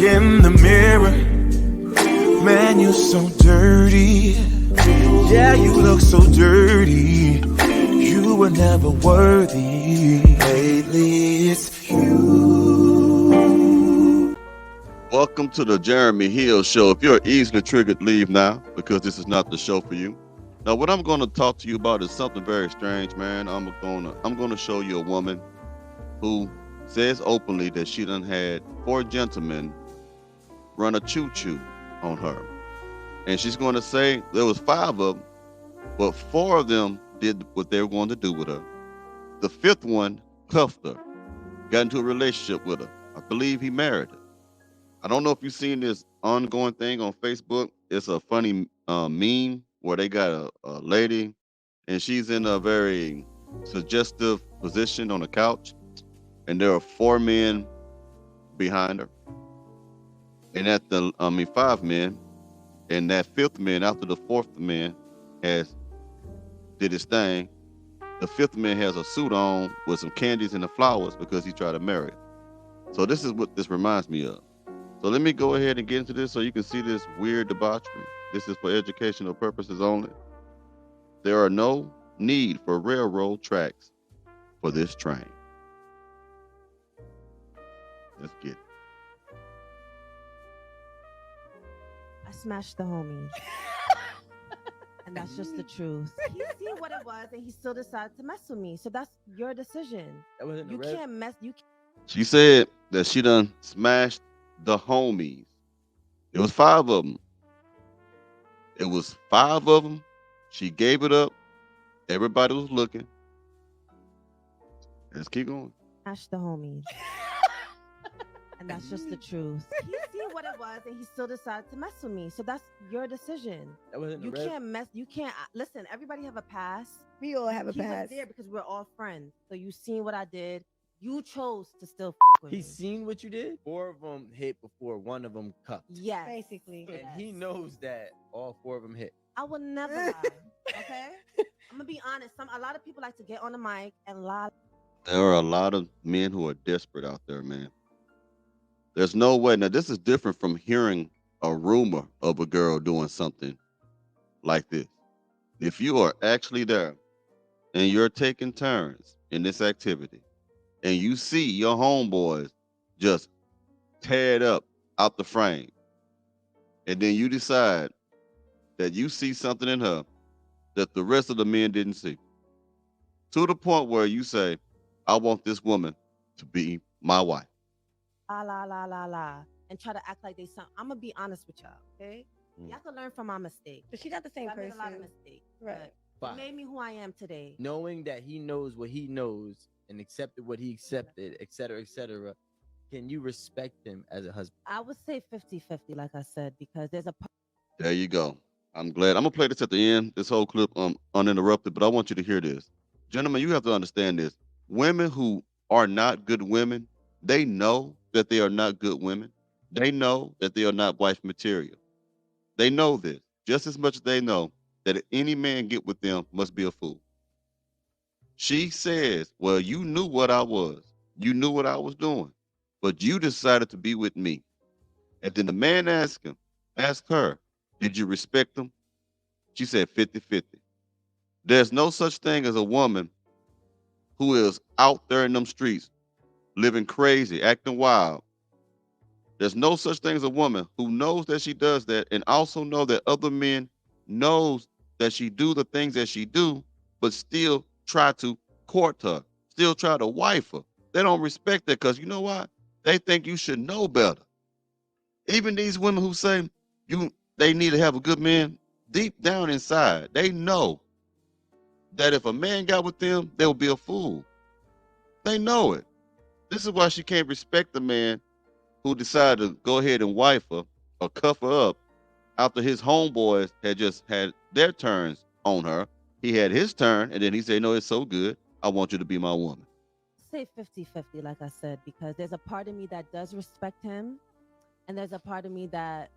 in the mirror. Man, you're so dirty. Yeah, you look so dirty. You were never worthy. Lately, it's you. Welcome to the Jeremy Hill Show. If you're easily triggered, leave now because this is not the show for you. Now, what I'm going to talk to you about is something very strange, man. I'm gonna show you a woman who says openly that she done had 4 gentlemen run a choo-choo on her, and she's going to say there was 5 of them, but 4 of them did what they were going to do with her. The 5th one cuffed her, got into a relationship with her. I believe he married her. I don't know if you've seen this ongoing thing on Facebook. It's a funny meme where they got a lady and she's in a very suggestive position on a couch, and there are 4 men behind her. And 5 men, and that 5th man, after the 4th man has did his thing, the 5th man has a suit on with some candies and the flowers because he tried to marry her. So this is what this reminds me of. So let me go ahead and get into this so you can see this weird debauchery. This is for educational purposes only. There are no need for railroad tracks for this train. Let's get it. I smashed the homie. And that's just the truth. He seen what it was and he still decided to mess with me. So that's your decision. That wasn't You the red. can't mess. You can't. She said that she done smashed the homies. It was 5 of them. It was 5 of them. She gave it up. Everybody was looking. Let's keep going. Smash the homies. And that's just the truth. He seen what it was and he still decided to mess with me. So that's your decision. That wasn't You the red. can't mess. You can't. Listen, everybody have a past. We all have a He was past. there because we're all friends. So you seen what I did. You chose to still with He's me. seen what you did. 4 of them hit before 1 of them cuffed. Yes. Basically. And he Yes. knows that all 4 of them hit. I will never lie. Okay? I'm gonna be honest. A lot of people like to get on the mic and lie. There are a lot of men who are desperate out there, man. There's no way. Now, this is different from hearing a rumor of a girl doing something like this. If you are actually there and you're taking turns in this activity and you see your homeboys just tear it up out the frame, and then you decide that you see something in her that the rest of the men didn't see, to the point where you say, I want this woman to be my wife. La, and try to act like they something. I'm gonna be honest with y'all, okay? Y'all can learn from my mistakes. But she's not the same I made a person. lot of mistakes. Right. But Fine. it made me who I am today. Knowing that he knows what he knows and accepted what he accepted, etc., etc., can you respect him as a husband? I would say 50-50, like I said, because there's a There you go. I'm glad. I'm gonna play this at the end, this whole clip uninterrupted, but I want you to hear this. Gentlemen, you have to understand this. Women who are not good women, they know that they are not good women. They know that they are not wife material. They know this just as much as they know that if any man get with them must be a fool. She says, well, you knew what I was. You knew what I was doing, but you decided to be with me. And then the man asked her, did you respect him? She said 50-50. There's no such thing as a woman who is out there in them streets living crazy, acting wild. There's no such thing as a woman who knows that she does that and also know that other men knows that she do the things that she do, but still try to court her, still try to wife her. They don't respect that because you know why? They think you should know better. Even these women who say they need to have a good man, deep down inside, they know that if a man got with them, they'll be a fool. They know it. This is why she can't respect the man who decided to go ahead and wife her or cuff her up after his homeboys had just had their turns on her. He had his turn, and then he said, no, it's so good. I want you to be my woman. say 50-50, like I said, because there's a part of me that does respect him, and there's a part of me that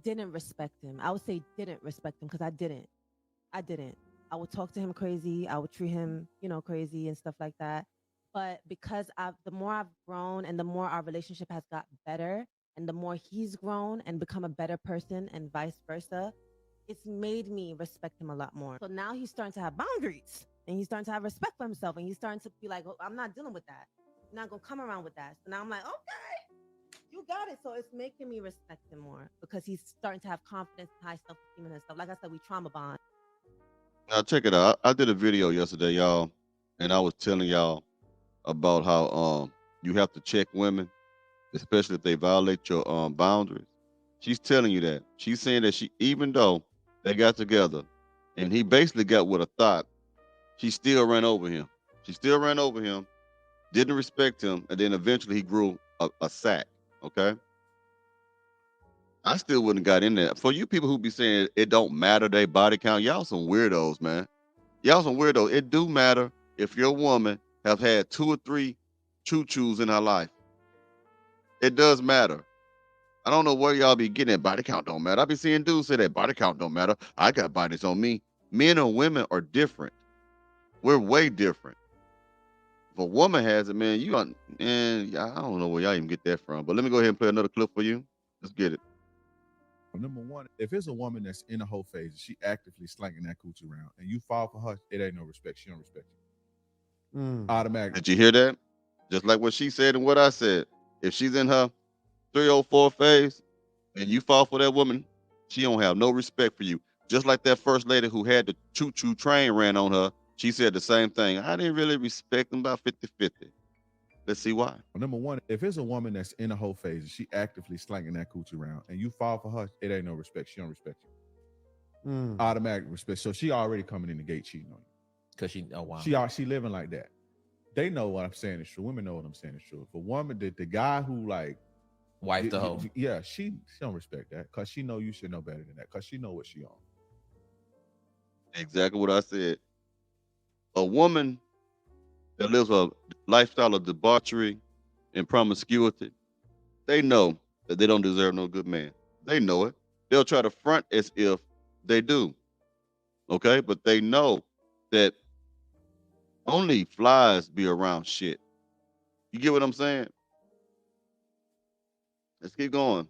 didn't respect him. I would say didn't respect him because I didn't. I would talk to him crazy. I would treat him, crazy and stuff like that. But because the more I've grown and the more our relationship has got better, and and the more he's grown and become a better person and vice versa, it's made me respect him a lot more. So now he's starting to have boundaries and he's starting to have respect for himself and he's starting to be like, oh, I'm not dealing with that. I'm not gonna come around with that. So now I'm like, okay, you got it. So it's making me respect him more because he's starting to have confidence, high self-esteem and stuff. Like I said, we trauma bond. Now check it out. I did a video yesterday, y'all, and I was telling y'all about how you have to check women, especially if they violate your boundaries. She's telling you that. She's saying that even though they got together and he basically got with a thought, she still ran over him. She still ran over him, didn't respect him, and then eventually he grew a sack. Okay. I still wouldn't got in there. For you people who be saying it don't matter their body count, y'all some weirdos, man. Y'all some weirdos. It do matter if your woman have had 2 or 3 choo-choos in her life. It does matter. I don't know where y'all be getting that body count don't matter. I be seeing dudes say that body count don't matter. I got bodies on me. Men and women are different. We're way different. If a woman has it, man, and I don't know where y'all even get that from. But let me go ahead and play another clip for you. Let's get it. Number one, if it's a woman that's in a whole phase, she actively slanging that coochie around, and you fall for her, it ain't no respect. She don't respect you. Automatically. Did you hear that? Just like what she said and what I said. If she's in her 304 phase and you fall for that woman, she don't have no respect for you. Just like that first lady who had the choo-choo train ran on her, she said the same thing. I didn't really respect them about 50-50. Let's see why. Number one, if it's a woman that's in a whole phase, she actively slanging that coochie around, and you fall for her, it ain't no respect. She don't respect you. Automatic respect. So she already coming in the gate cheating on you. Cause she living like that. They know what I'm saying is true. Women know what I'm saying is true. If a woman, the guy who like wife the hoe. Yeah, she don't respect that because she know you should know better than that because she know what she on. Exactly what I said. A woman that lives a lifestyle of debauchery and promiscuity, they know that they don't deserve no good man. They know it. They'll try to front as if they do. Okay? But they know that only flies be around shit. You get what I'm saying? Let's keep going.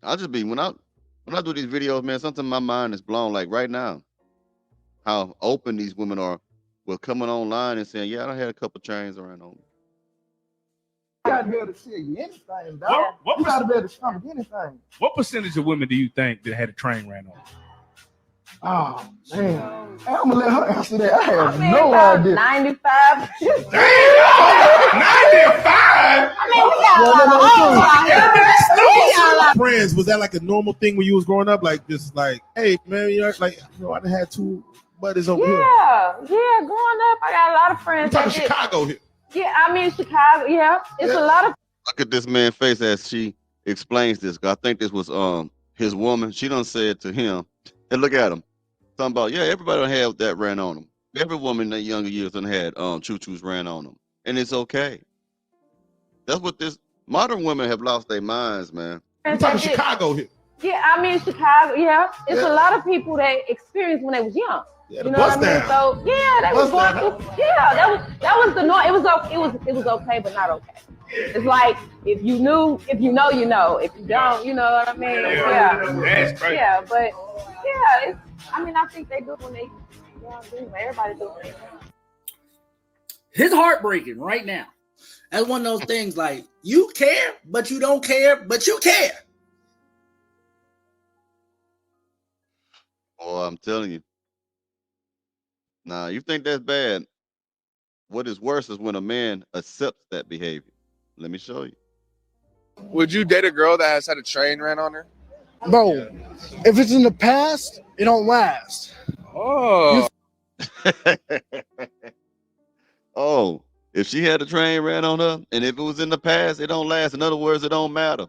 I just be when I do these videos, man, sometimes my mind is blown. Like right now, how open these women are with coming online and saying, "Yeah, I had a couple chains around on me." You gotta be able to see anything, dog. You gotta be able to stomach anything. What percentage of women do you think that had a train ran on? Oh man, I'm gonna let her answer that. I have no idea. 95. Damn, 95. I mean, we got a lot of friends. Was that like a normal thing when you was growing up? Like just like, hey man, you're like, I done had 2 buddies over here. Yeah, growing up, I got a lot of friends. You talking Chicago here? Yeah, I mean Chicago. Yeah, it's a lot of. Look at this man's face as she explains this. I think this was his woman. She done said to him, and look at him. Talking about, yeah, everybody done had that ran on them. Every woman in their younger years done had choo-choos ran on them. And it's okay. That's what this modern women have lost their minds, man. You talking Chicago here? Yeah, I mean Chicago. Yeah, it's a lot of people that experienced when they was young. Yeah, you know what I mean? Down. So yeah, they was going through. Yeah, that was the norm. It was okay, but not okay. It's like if you know, you know. If you don't, you know what I mean? Yeah. That's crazy. Yeah, but yeah, I think they do when they, everybody do it. It's heartbreaking right now. That's one of those things like you care, but you don't care, but you care. Oh, I'm telling you. Now, you think that's bad. What is worse is when a man accepts that behavior. Let me show you. Would you date a girl that has had a train ran on her? Bro, if it's in the past, it don't last. Oh. Oh, if she had a train ran on her, and if it was in the past, it don't last. In other words, it don't matter.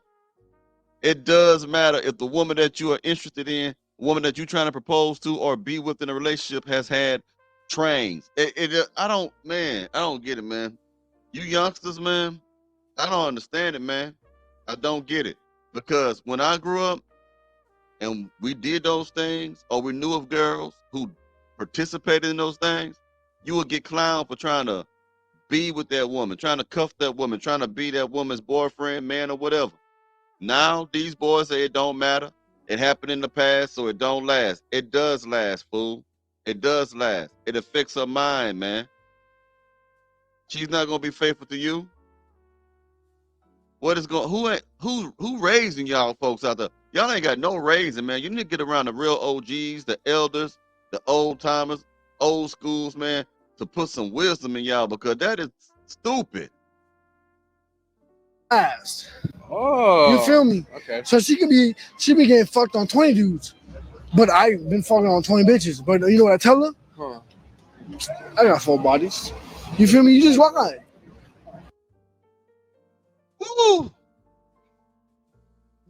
It does matter if the woman that you are interested in, woman that you're trying to propose to or be with in a relationship has had trains. I don't get it, man. You youngsters, man, I don't understand it, man. I don't get it. Because when I grew up and we did those things, or we knew of girls who participated in those things, you would get clowned for trying to be with that woman, trying to cuff that woman, trying to be that woman's boyfriend, man, or whatever. Now these boys say it don't matter. It happened in the past, so it don't last. It does last, fool. It does last. It affects her mind, man. She's not gonna be faithful to you. What is going? Who raising y'all folks out there? Y'all ain't got no raising, man. You need to get around the real OGs, the elders, the old timers, old schools, man, to put some wisdom in y'all, because that is stupid. Ass. Oh. You feel me? Okay. So she be getting fucked on 20 dudes, but I been fucking on 20 bitches. But you know what I tell her? Huh. I got 4 bodies. You feel me? You just walk on it. Woo!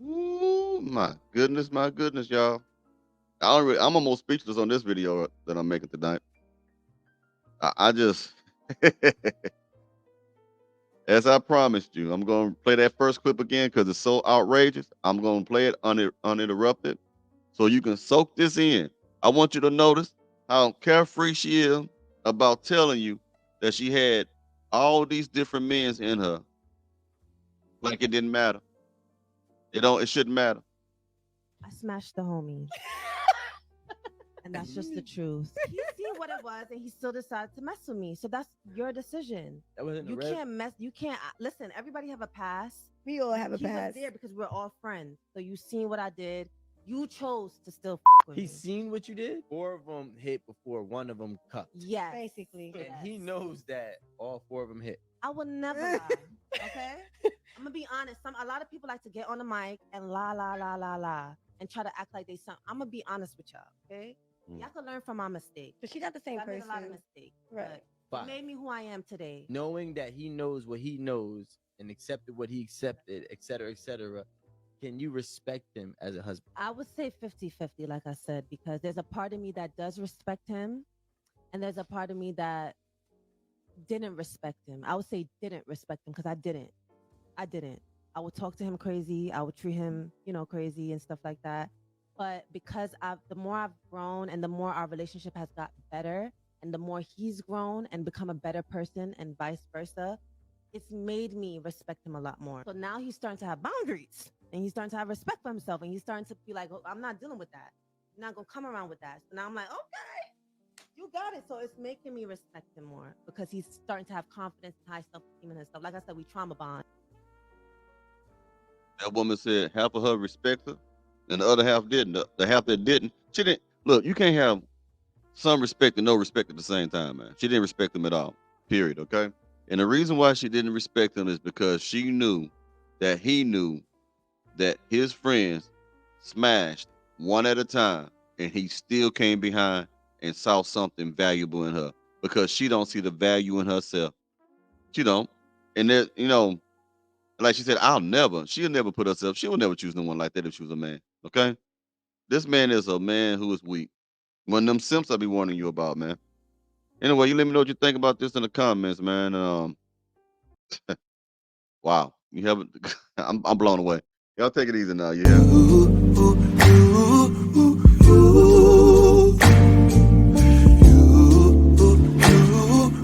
Ooh, my goodness, y'all. I'm almost speechless on this video that I'm making tonight. I just, as I promised you, I'm going to play that first clip again because it's so outrageous. I'm going to play it uninterrupted so you can soak this in. I want you to notice how carefree she is about telling you that she had all these different men in her. Like it didn't matter. It shouldn't matter. I smashed the homie. And that's just the truth. He seen what it was and he still decided to mess with me. So that's your decision. That wasn't You can't listen, everybody have a past. We all have a He was past. there because we're all friends. So you seen what I did. You chose to still with He me. seen what you did. 4 of them hit before 1 of them cupped. Yes. Basically. And he knows that all 4 of them hit. I will never lie. Okay? I'm gonna be honest. A lot of people like to get on the mic and la and try to act like they something. I'm gonna be honest with y'all, okay? Y'all can learn from my mistakes. But she's not the same I made a lot of person. mistakes. Right. But it made me who I am today. Knowing that he knows what he knows and accepted what he accepted, etc., etc., can you respect him as a husband? I would say 50-50, like I said, because there's a part of me that does respect him, and there's a part of me that didn't respect him. I would say didn't respect him because I didn't. I would talk to him crazy. I would treat him, crazy and stuff like that. But because the more I've grown and the more our relationship has got better and the more he's grown and become a better person and vice versa, it's made me respect him a lot more. So now he's starting to have boundaries and he's starting to have respect for himself and he's starting to be like, oh, I'm not dealing with that. I'm not going to come around with that. So now I'm like, okay, you got it. So it's making me respect him more because he's starting to have confidence and high self-esteem and stuff. Like I said, we trauma bond. That woman said half of her respect her and the other half didn't. The half that didn't, she didn't. Look, you can't have some respect and no respect at the same time, man. She didn't respect him at all, period, okay? And the reason why she didn't respect him is because she knew that he knew that his friends smashed one at a time and he still came behind and saw something valuable in her because she don't see the value in herself. She don't. And there, like she said, she'll never put herself, she will never choose no one like that if she was a man, okay? This man is a man who is weak. One of them simps I'll be warning you about, man. Anyway, you let me know what you think about this in the comments, man. Wow. You haven't, I'm blown away. Y'all take it easy now, yeah.